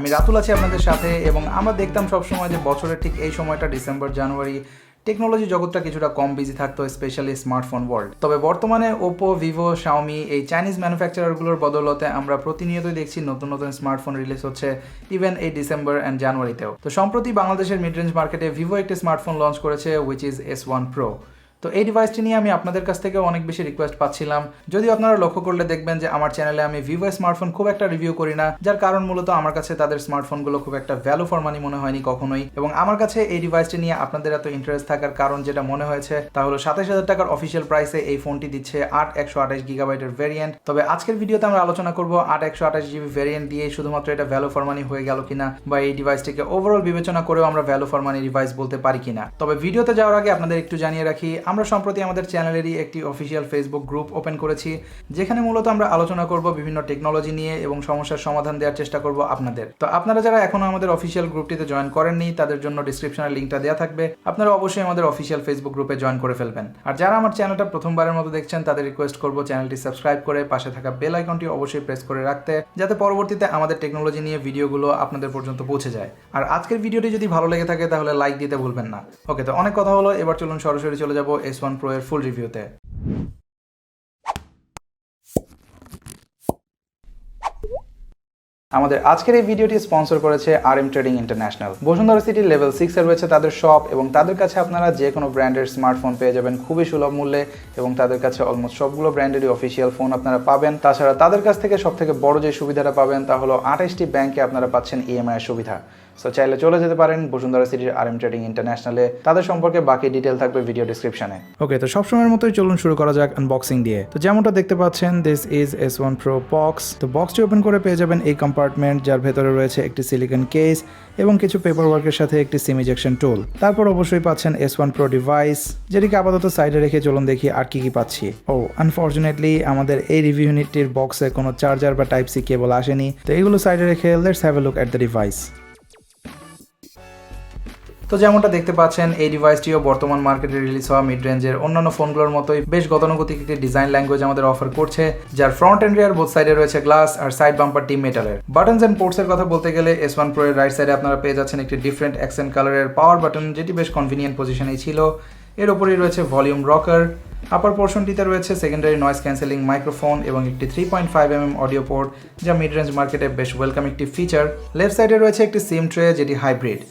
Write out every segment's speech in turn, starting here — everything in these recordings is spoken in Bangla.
আমি রাতুল আছি আপনাদের সাথে এবং আমরা দেখতাম সবসময় যে বছরের ঠিক এই সময়টা ডিসেম্বর জানুয়ারি টেকনোলজি জগৎটা কিছুটা কম বিজি থাকতো, স্পেশালি স্মার্টফোন ওয়ার্ল্ড। তবে বর্তমানে ওপো, ভিভো, শাওমি এই চাইনিজ ম্যানুফ্যাকচারারগুলোর বদৌলতে আমরা প্রতিনিয়তই দেখছি নতুন নতুন স্মার্টফোন রিলিজ হচ্ছে, ইভেন এই ডিসেম্বর অ্যান্ড জানুয়ারিতেও। তো সম্প্রতি বাংলাদেশের মিড রেঞ্জ মার্কেটে ভিভো একটি স্মার্টফোন লঞ্চ করেছে, উইচ ইজ S1 Pro। তো এই ডিভাইসটি নিয়ে আমি আপনাদের কাছ থেকে অনেক বেশি রিকোয়েস্ট পাচ্ছিলাম। যদিও আপনারা লক্ষ্য করলে দেখবেন যে আমার চ্যানেলে আমি ভিভো স্মার্টফোন খুব একটা রিভিউ করি না, যার কারণ মূলত আমার কাছে তাদের স্মার্টফোনগুলো খুব একটা ভ্যালু ফর মানি মনে হয়নি কখনোই। এবং আমার কাছে এই ডিভাইসটি নিয়ে আপনাদের এত ইন্টারেস্ট থাকার কারণ যেটা মনে হয়েছে তা হলো 27,000 টাকার অফিসিয়াল প্রাইসে এই ফোনটি দিচ্ছে 8/128 গিগাবাইটের ভেরিয়েন্ট। তবে আজকের ভিডিওতে আমরা আলোচনা করব 8/128 জিবি ভেরিয়েন্ট দিয়ে শুধুমাত্র এটা ভ্যালু ফর মানি হয়ে গেল কিনা, বা এই ডিভাইসটিকে ওভারঅল বিবেচনা করেও আমরা ভ্যালু ফর মানি ডিভাইস বলতে পারি কিনা। তবে ভিডিওতে যাওয়ার আগে আপনাদের একটু জানিয়ে রাখি, আমরা সম্প্রতি আমাদের চ্যানেলেরই একটি অফিসিয়াল ফেসবুক গ্রুপ ওপেন করেছি, যেখানে মূলত আমরা আলোচনা করব বিভিন্ন টেকনোলজি নিয়ে এবং সমস্যার সমাধান দেওয়ার চেষ্টা করব আপনাদের। তো আপনারা যারা এখনো আমাদের অফিসিয়াল গ্রুপটিতে জয়েন করেননি তাদের জন্য ডিসক্রিপশনে লিঙ্কটা দেওয়া থাকবে, আপনারা অবশ্যই আমাদের অফিসিয়াল ফেসবুক গ্রুপে জয়েন করে ফেলবেন। আর যারা আমার চ্যানেলটা প্রথমবারের মতো দেখছেন তাদের রিকোয়েস্ট করব চ্যানেলটি সাবস্ক্রাইব করে পাশে থাকা বেল আইকনটি অবশ্যই প্রেস করে রাখতে, যাতে পরবর্তীতে আমাদের টেকনোলজি নিয়ে ভিডিওগুলো আপনাদের পর্যন্ত পৌঁছে যায়। আর আজকের ভিডিওটি যদি ভালো লেগে থাকে তাহলে লাইক দিতে ভুলবেন না। ওকে, তো অনেক কথা হলো, এবার চলুন সরাসরি চলে যাব S1 Pro এর ফুল রিভিউতে। আমাদের আজকের এই ভিডিওটি স্পন্সর করেছে RM ট্রেডিং ইন্টারন্যাশনাল। বসুন্ধরা সিটির লেভেল 6 এ রয়েছে তাদের শপ, এবং তাদের কাছে আপনারা যে কোনো ব্র্যান্ডের স্মার্টফোন পেয়ে যাবেন খুবই সুলভ মূল্যে, এবং তাদের কাছে অলমোস্ট সবগুলো ব্র্যান্ডেরই অফিসিয়াল ফোন আপনারা পাবেন। তাছাড়া তাদের কাছ থেকে সবথেকে বড় যে সুবিধাটা পাবেন তা হলো 28টি ব্যাংকে আপনারা পাচ্ছেন EMI এর সুবিধা। সো চাইলে চলে যেতে পারেন বসুন্ধরা সিটির RM ট্রেডিং ইন্টারন্যাশনালে। তাদের সম্পর্কে বাকি ডিটেল থাকবে ভিডিও ডেসক্রিপশনে। ওকে, তো সবসময়ের মতোই চলুন শুরু করা যাক আনবক্সিং দিয়ে। তো যেমনটা দেখতে পাচ্ছেন, this is S1 Pro box. তো বক্সটি ওপেন করে পেয়ে যাবেন এই কম্পার্টমেন্ট, যার ভেতরে রয়েছে একটি সিলিকন কেস এবং কিছু পেপার ওয়ার্কের সাথে একটি সিম ইজেকশন টুল। তারপর অবশ্যই পাচ্ছেন S1 Pro ডিভাইস, যেটিকে আপাতত সাইডে রেখে চলুন দেখি আর কি পাচ্ছি। আনফরচুনেটলি আমাদের এই রিভিউ ইউনিটটির বক্সে কোনো চার্জার বা টাইপ সি কেবল আসেনি। তো এগুলো সাইডে রেখে let's have a look at the device. তো যেমনটা দেখতে পাচ্ছেন, এই ডিভাইসটিও বর্তমান মার্কেটে রিলিজ হওয়া মিড রেঞ্জের অন্যান্য ফোনগুলোর মতোই বেশ গতানুগতিক একটি ডিজাইন ল্যাঙ্গুয়েজ আমাদের অফার করছে, যার ফ্রন্ট এন্ড রিয়ার বোথ সাইডে রয়েছে গ্লাস আর সাইড বাম্পারটি মেটালের। বাটনস এন্ড পোর্টস এর কথা বলতে গেলে S1 Pro এর রাইট সাইডে আপনারা পেয়ে যাচ্ছেন একটি ডিফারেন্ট অ্যাকসেন্ট কালারের পাওয়ার বাটন, যেটি বেশ কনভিনিয়েন্ট পজিশনেই ছিল। এর উপরেই রয়েছে ভলিউম রকার। আপার পোর্শনটিতে রয়েছে সেকেন্ডারি নয়েজ ক্যান্সেলিং মাইক্রোফোন এবং একটি 3.5mm অডিও পোর্ট, যা মিড রেঞ্জ মার্কেটে বেশ ওয়েলকাম একটি ফিচার। লেফট সাইডে রয়েছে একটি সিম ট্রে, যেটি হাইব্রিড।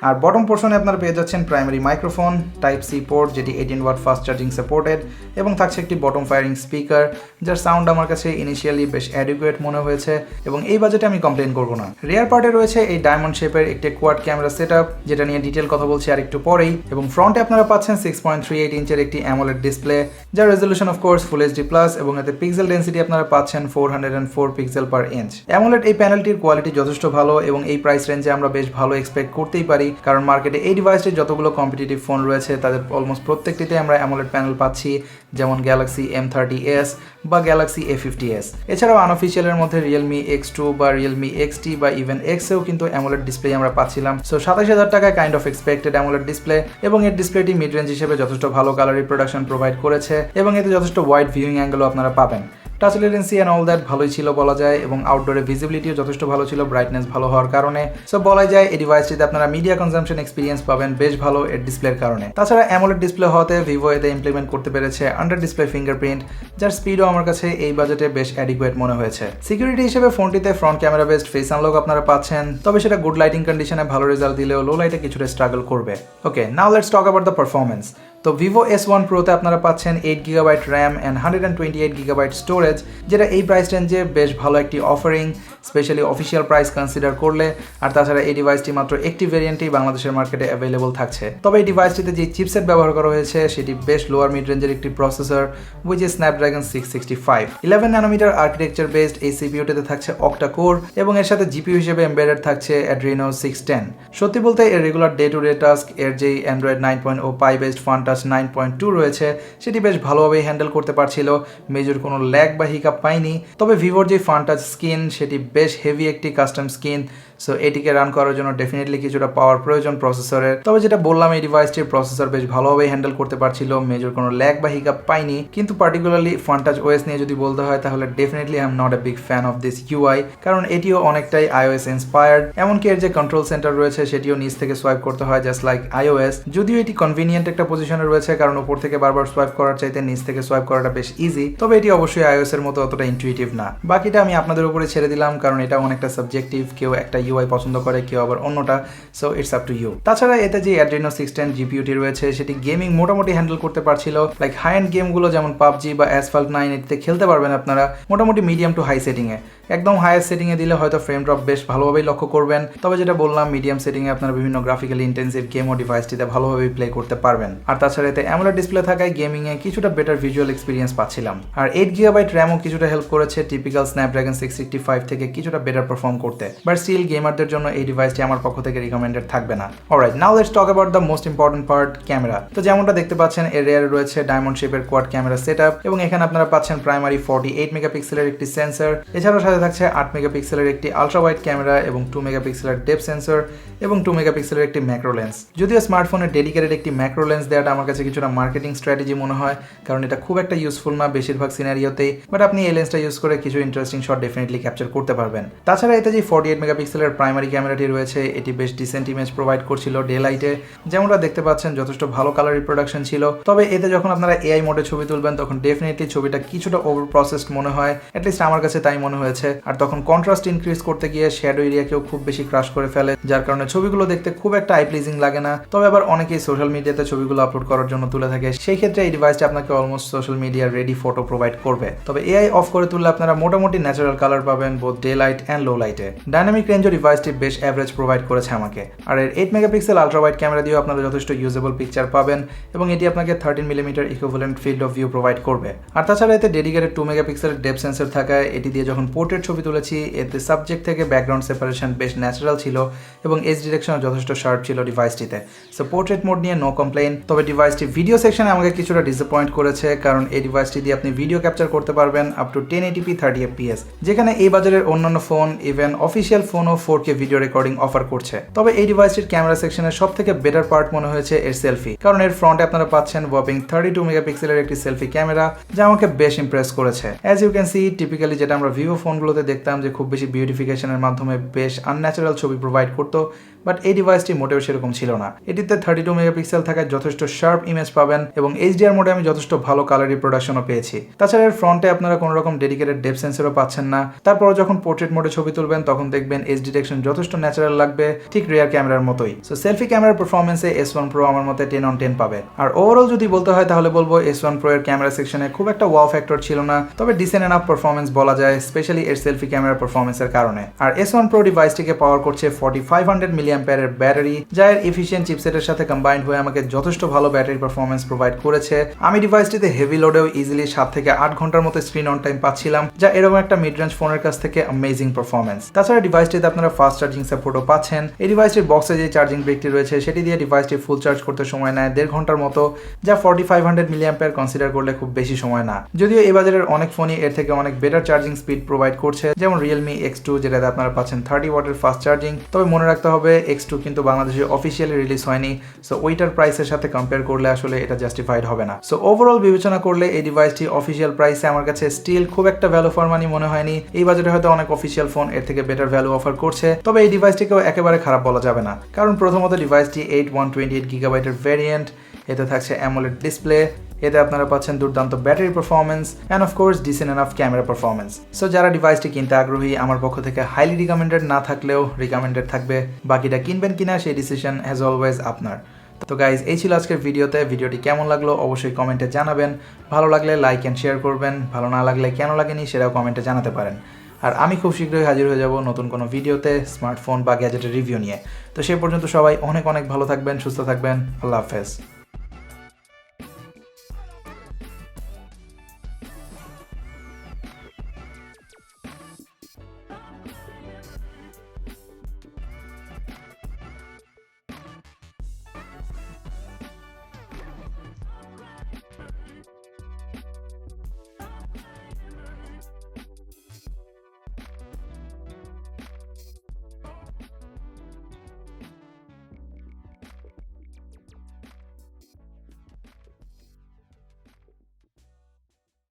আর বটম পোর্শনে আপনারা পেয়ে যাচ্ছেন primary microphone, type C port যেটি 18 ওয়াট ফাস্ট চার্জিং সাপোর্টেড, এবং থাকছে একটি বটম ফায়ারিং স্পিকার, যার সাউন্ড আমার কাছে ইনিশিয়ালি বেশ অ্যাডিকুয়েট মনে হয়েছে এবং এই বাজেটে আমি কমপ্লেন করব না। রিয়ার পার্টে রয়েছে এই ডায়মন্ড শেপের একটি কোয়াড ক্যামেরা সেটআপ, যেটা নিয়ে ডিটেল কথা বলছি আর একটু পরেই। এবং ফ্রন্টে আপনারা পাচ্ছেন 6.38 ইঞ্চের একটি অ্যামোলেড ডিসপ্লে, যার রেজলিউশন অফকোর্স ফুল HD+, এবং এতে পিক্সেল ডেন্সিটি আপনারা পাচ্ছেন 404 পিক্সেল পার ইঞ্চ। অ্যামোলেড এই প্যানেলটির কোয়ালিটি যথেষ্ট ভালো এবং এই প্রাইস রেঞ্জে আমরা বেশ ভালো এক্সপেক্ট করতেই পারি, কারণ মার্কেটে এই ডিভাইসটির যতগুলো কম্পিটিটিভ ফোন রয়েছে তাদের অলমোস্ট প্রত্যেকটিতে আমরা অ্যামোলেড প্যানেল পাচ্ছি, যেমন গ্যালাক্সি M30s বা গ্যালাক্সি A50s। এছাড়াও আনঅফিসিয়ালের মধ্যে রিয়েলমি X2 বা রিয়েলমি XT বা ইভেন Xেও কিন্তু অ্যামোলেড ডিসপ্লে আমরা পাচ্ছিলাম। সো 27,000 টাকায় kind of expected AMOLED display, এবং এর ডিসপ্লেটি মিড রেঞ্জ হিসেবে যথেষ্ট ভালো কালার রিপ্রোডাকশন প্রোভাইড করেছে, এবং এতে যথেষ্ট ওয়াইড ভিউইং অ্যাঙ্গেলও আপনারা পাবেন। Touch latency and all that ভালোই ছিল বলা যায়, এবং আউটডোরে ভিজিবিলিটিও যথেষ্ট ভালো ছিল ব্রাইটনেস ভালো হওয়ার কারণে। সো বলাই যায় এই ডিভাইসটিতে আপনারা মিডিয়া কনজাম্পশন এক্সপিরিয়েন্স পাবেন বেশ ভালো এর ডিসপ্লের কারণে। তাছাড়া অ্যামোলেড ডিসপ্লে হওয়াতে ভিভো এতে ইমপ্লিমেন্ট করতে পেরেছে আন্ডার ডিসপ্লে ফিঙ্গারপ্রিন্ট, যার স্পিডও আমার কাছে এই বাজেটে বেশ অ্যাডিকুয়েট মনে হয়েছে। সিকিউরিটি হিসেবে ফোনটিতে front camera based face unlock আপনারা পাচ্ছেন, তবে সেটা গুড লাইটিং কন্ডিশনে ভালো রেজাল্ট দিলেও লো লাইটে কিছুটা স্ট্রাগল করবে। Okay, now let's talk about the performance. তো ভিভো S1 Proতে আপনারা পাচ্ছেন 8GB RAM and 128GB storage, যেটা এই প্রাইস রেঞ্জে বেশ ভালো একটি offering, specially official price consider করলে। আর তাছাড়া এই ডিভাইসটি মাত্র একটি ভেরিয়েন্টেই বাংলাদেশের মার্কেটে অ্যাভেলেবল থাকছে। তবে এই ডিভাইসটিতে যে চিপসেট ব্যবহার করা হয়েছে সেটি বেশ লোয়ার মিড রেঞ্জের একটি processor, which is Snapdragon 665। 11 nanometre architecture based এই সিপিইউটিতে থাকছে অক্টা কোর, এবং এর সাথে জিপিইউ হিসেবে এমবেডেড থাকছে অ্যাড্রিনো 610। সত্যি বলতে এর regular day to day task এর যেই Android 9.0 Pie based Funtouch 9.2 রয়েছে সেটি বেশ ভালোভাবেই হ্যান্ডেল করতে পারছিল, মেজর কোনো ল্যাগ বা হিকআপ পাইনি। তবে ভিভোর যে ফান টাচ স্ক্রিন সেটি বেশ হেভি একটি কাস্টম স্ক্রিন, সো এটিকে রান করার জন্য ডেফিনেটলি কিছুটা পাওয়ার প্রয়োজন প্রসেসরের। তবে যেটা বললাম এই ডিভাইসটির প্রসেসর বেশ ভালোভাবে হ্যান্ডেল করতে পারছিল, মেজর কোনো ল্যাগ বা হিকআপ পাইনি। কিন্তু পার্টিকুলারলি ফানটাচ ওএস নিয়ে যদি বলতে হয় তাহলে definitely I am not a big fan of this UI, কারণ এটিও অনেকটাই iOS ইন্সপায়ার্ড। এমনকি এর যে কন্ট্রোল সেন্টার রয়েছে সেটিও নিচ থেকে সোয়াইপ করতে হয় জাস্ট লাইক iOS। যদিও এটি কনভিনিয়েন্ট একটা পজিশনে রয়েছে, কারণ উপর থেকে বারবার সোয়াইপ করার চাইতে নিচ থেকে সোয়াইপ করাটা বেশ ইজি। তবে এটি অবশ্যই iOS এর মতো অতটা ইনটুইটিভ না। বাকিটা আমি আপনাদের উপরে ছেড়ে দিলাম, কারণ এটা অনেকটা সাবজেক্টিভ। কেউ একটা ইউআই পছন্দ করে, কেউ আবার অন্যটা। So it's up to you. তাছাড়া এতে যে Adreno 610 জিপিইউটি রয়েছে সেটি গেমিং মোটামুটি হ্যান্ডেল করতে পারছিল। লাইক হাই এন্ড গেমগুলো যেমন পাবজি বা অ্যাসফল্ট 9 এটিতে খেলতে পারবেন আপনারা মোটামুটি মিডিয়াম টু হাই সেটিংয়ে। একদম হাইয়েস্ট সেটিংয়ে দিলে হয়তো ফ্রেম ড্রপ বেশ ভালোভাবেই লক্ষ্য করবেন। তবে যেটা বললাম মিডিয়াম সেটিংয়ে আপনারা বিভিন্ন গ্রাফিক্যালি ইন্টেন্সিভ গেম ও ডিভাইসটিতে ভালোভাবেই প্লে করতে পারবেন। আর তাছাড়া এতে অ্যামোলেড ডিসপ্লে থাকায় গেমিংয়ে কিছুটা বেটার ভিজুয়াল এক্সপিরিয়েন্স পাচ্ছিলাম। আর 8GB র্যামও কিছুটা হেল্প করেছে টিপিক্যাল স্ন্যাপড্রাগন 685 থেকে কিছুটা বেটার পারফর্ম করতে। বাট স্টিল গেমারদের জন্য এই ডিভাইসটি আমার পক্ষ থেকে রিকমেন্ডেড থাকবে না। Alright, now let's talk about the most important part, camera. তো যেমনটা দেখতে পাচ্ছেন এর রেয়ারে রয়েছে ডায়মন্ড শেপের কোয়াড ক্যামেরা সেটআপ, এবং এখানে আপনারা পাচ্ছেন প্রাইমারি 48 মেগাপিক্সেলের একটি সেন্সর। এছাড়াও সাথে থাকছে 8 মেগাপিক্সেলের একটি আলট্রা ওয়াইড ক্যামেরা এবং 2 মেগাপিক্সেলের ডেপথ সেন্সর এবং 2 মেগাপিক্সেলের একটি ম্যাক্রো লেন্স। যদিও স্মার্টফোনে ডেডিকেটেড একটি ম্যাক্রো লেন্স দেওয়াটা আমার কাছে কিছুটা মার্কেটিং স্ট্র্যাটেজি মনে হয়, কারণ এটা খুব একটা ইউজফুল না বেশিরভাগ সিনারিওতেই। বাট আপনি এই লেন্সটা ইউজ করে কিছু ইন্টারেস্টিং শট ডেফিনেটলি ক্যাপচার করতে পারবেন। তাছাড়া এতে যে 48 মেগাপিক্সেলের প্রাইমারি ক্যামেরাটি রয়েছে এটি বেশ ডিসেন্ট ইমেজ প্রোভাইড করছিল ডে লাইটে। যেমনটা দেখতে পাচ্ছেন যথেষ্ট ভালো কালার রিপ্রোডাকশন ছিল। তবে এতে যখন আপনারা এআই মোডে ছবি তুলবেন তখন ডেফিনেটলি ছবিটা কিছুটা ওভার প্রসেসড মনে হয়, অ্যাটলিস্ট আমার কাছে তাই মনে হয়েছে। আর তখন কন্ট্রাস্ট ইনক্রিজ করতে গিয়ে শ্যাডো এরিয়াকেও খুব বেশি ক্রাশ করে ফেলে, যার কারণে ছবিগুলো দেখতে খুব একটা আই প্লিজিং লাগে না। তবে আবার অনেকেই সোশ্যাল মিডিয়াতে ছবিগুলো আপলোড করার জন্য তুলে থাকে, সেই ক্ষেত্রে এই ডিভাইসটা আপনাকে almost social media ready photo provide করবে। তবে এআই অফ করে তুললে আপনারা মোটামুটি ন্যাচারাল কালার পাবেন both day light and low লাইটে। ডাইনামিক রেঞ্জও ডিভাইসটি বেশ অ্যাভারেজ প্রোভাইড করেছে আমাকে। আর এর 8 মেগাপিক্সেল আলট্রা ওয়াইড ক্যামেরা দিয়েও আপনারা যথেষ্ট ইউজেবল পিকচার পাবেন, এবং এটি আপনাকে 13mm equivalent field of view provide করবে। আর তাছাড়া এতে ডেডিকেটেড 2 মেগাপিক্সেলের ডেপথ সেন্সর থাকায় এটি দিয়ে যখন পোর্ট্রেট ছবি তুলেছি এতে সাবজেক্ট থেকে ব্যাকগ্রাউন্ড সেপারেশন বেশ ন্যাচারাল ছিল, এবং এজ ডিরেকশনও যথেষ্ট শার্প ছিল ডিভাইসটিতে। সো পোর্ট্রেট মোড নিয়ে নো কমপ্লেইন। তবে ডিভাইসটি ভিডিও সেকশনে আমাকে কিছুটা ডিসঅ্যাপয়েন্ট করেছে, কারণ এই ডিভাইসটি দিয়ে আপনি ভিডিও ক্যাপচার করতে পারবেন আপ টু 1080p 30fps, যেখানে এই বাজারের অন্যান্য ফোন ইভেন অফিসিয়াল ফোনও 4K ভিডিও রেকর্ডিং অফার করছে। তবে এই ডিভাইসটির ক্যামেরা সেকশনের সব থেকে বেটার পার্ট মনে হয়েছে এর সেলফি, কারণ এর ফ্রন্টে আপনারা পাচ্ছেন ওয়াপিং 32 মেগাপিক্সেলের একটি সেলফি ক্যামেরা, যা আমাকে বেশ ইমপ্রেস করেছে। As you can see typically যেটা আমরা ভিভো ফোনগুলোতে দেখতাম যে খুব বেশি বিউটিফিকেশনের মাধ্যমে বেশ আনন্যাচারাল ছবি প্রোভাইড করতো, বাট এই ডিভাইসটি মোটেও সেরকম ছিল না। এটিতে 32 মেগাপিক্সেল থাকায় যথেষ্ট শার্প ইমেজ পাবেন, এবং এইচডিআর মোডে আমি যথেষ্ট ভালো কালার রিপ্রোডাকশনও পেয়েছি। তাছাড়া এর ফ্রন্টে আপনারা কোনো রকম ডেডিকেটেড ডেপথ সেন্সরও পাচ্ছেন না। তারপর যখন পোর্ট্রেট মোডে ছবি তুলবেন তখন দেখবেন এজ ডিটেকশন যথেষ্ট ন্যাচারাল লাগবে, ঠিক রিয়ার ক্যামেরার মতোই। সো সেলফি ক্যামেরার পারফরমেন্সে S1 Pro আমার মতে 10 on 10 পাবে। আর ওভারঅল যদি বলতে হয় তাহলে বলবো S1 Pro এর ক্যামেরা সেকশনে খুব একটা ওয়াও ফ্যাক্টর ছিল না, তবে ডিসেন্ট এনাফ পারফরমেন্স বলা যায়, স্পেশালি এর সেলফি ক্যামেরার পারফরমেন্সের কারণে। আর S1 Pro ডিভাইসটিকে পাওয়ার করছে 4500 mAh এর ব্যাটারি, যা এর এফিশিয়েন্ট চিপসেটের সাথে কম্বাইন্ড হয়ে আমাকে যথেষ্ট ভালো ব্যাটারি পারফরমেন্স প্রোভাইড করেছে। আমি ডিভাইসটিতে হেভি লোডেও ইজিলি 7 থেকে 8 ঘন্টার মতো স্ক্রিন অন টাইম পাচ্ছিলাম, যা এরকম একটা মিড রেঞ্জ ফোনের কাছ থেকে অ্যামেজিং পারফরমেন্স। তাছাড়া ডিভাইসটিতে আপনারা ফাস্ট চার্জিং সাপোর্টও পাচ্ছেন। এই ডিভাইসটির বক্সে যে চার্জিং ব্রেকটি রয়েছে সেটি দিয়ে ডিভাইসটি ফুল চার্জ করতে সময় নেয় 1.5 ঘন্টার মতো, যা 4500 mAh কনসিডার করলে খুব বেশি সময় না। যদিও এই বাজারের অনেক ফোনই এর থেকে অনেক বেটার চার্জিং স্পিড প্রোভাইড করছে, যেমন Realme X2, যেটাতে আপনারা পাচ্ছেন 30 ওয়াটের ফাস্ট চার্জিং। তবে মনে রাখতে হবে X2 কিন্তু বাংলাদেশে অফিসিয়ালি রিলিজ হয়নি, সো ওইটার প্রাইসের সাথে কম্পেয়ার করলে আসলে এটা জাস্টিফাইড হবে না। সো ওভারঅল বিবেচনা করলে এই ডিভাইসটি অফিসিয়াল প্রাইসে আমার কাছে স্টিল খুব একটা ভ্যালু ফর মানি মনে হয়নি। এই বাজারে হয়তো অনেক অফিসিয়াল ফোন এর থেকে বেটার ভ্যালু অফার করছে, তবে এই ডিভাইসটিকেও একেবারে খারাপ বলা যাবে না, কারণ প্রথমত ডিভাইসটি 128GB এর ভ্যারিয়েন্ট, এতে থাকছে অ্যামোলেড ডিসপ্লে, এতে আপনারা পাচ্ছেন দুর্দান্ত battery performance and of course decent enough camera performance. So যারা ডিভাইসটি কিনতে আগ্রহী আমার পক্ষ থেকে হাইলি রিকমেন্ডেড না থাকলেও রিকমেন্ডেড থাকবে। বাকিটা কিনবেন কিনা সেই ডিসিশন অ্যাজ অলওয়েজ আপনার। তো গাইজ এই ছিল আজকের ভিডিওতে। ভিডিওটি কেমন লাগলো অবশ্যই কমেন্টে জানাবেন। ভালো লাগলে লাইক অ্যান্ড শেয়ার করবেন, ভালো না লাগলে কেন লাগেনি সেটাও কমেন্টে জানাতে পারেন। আর আমি খুব শীঘ্রই হাজির হয়ে যাব নতুন কোনো ভিডিওতে স্মার্টফোন বা গ্যাজেটের রিভিউ নিয়ে। তো সেই পর্যন্ত সবাই অনেক অনেক ভালো থাকবেন, সুস্থ থাকবেন। আল্লাহ হাফেজ।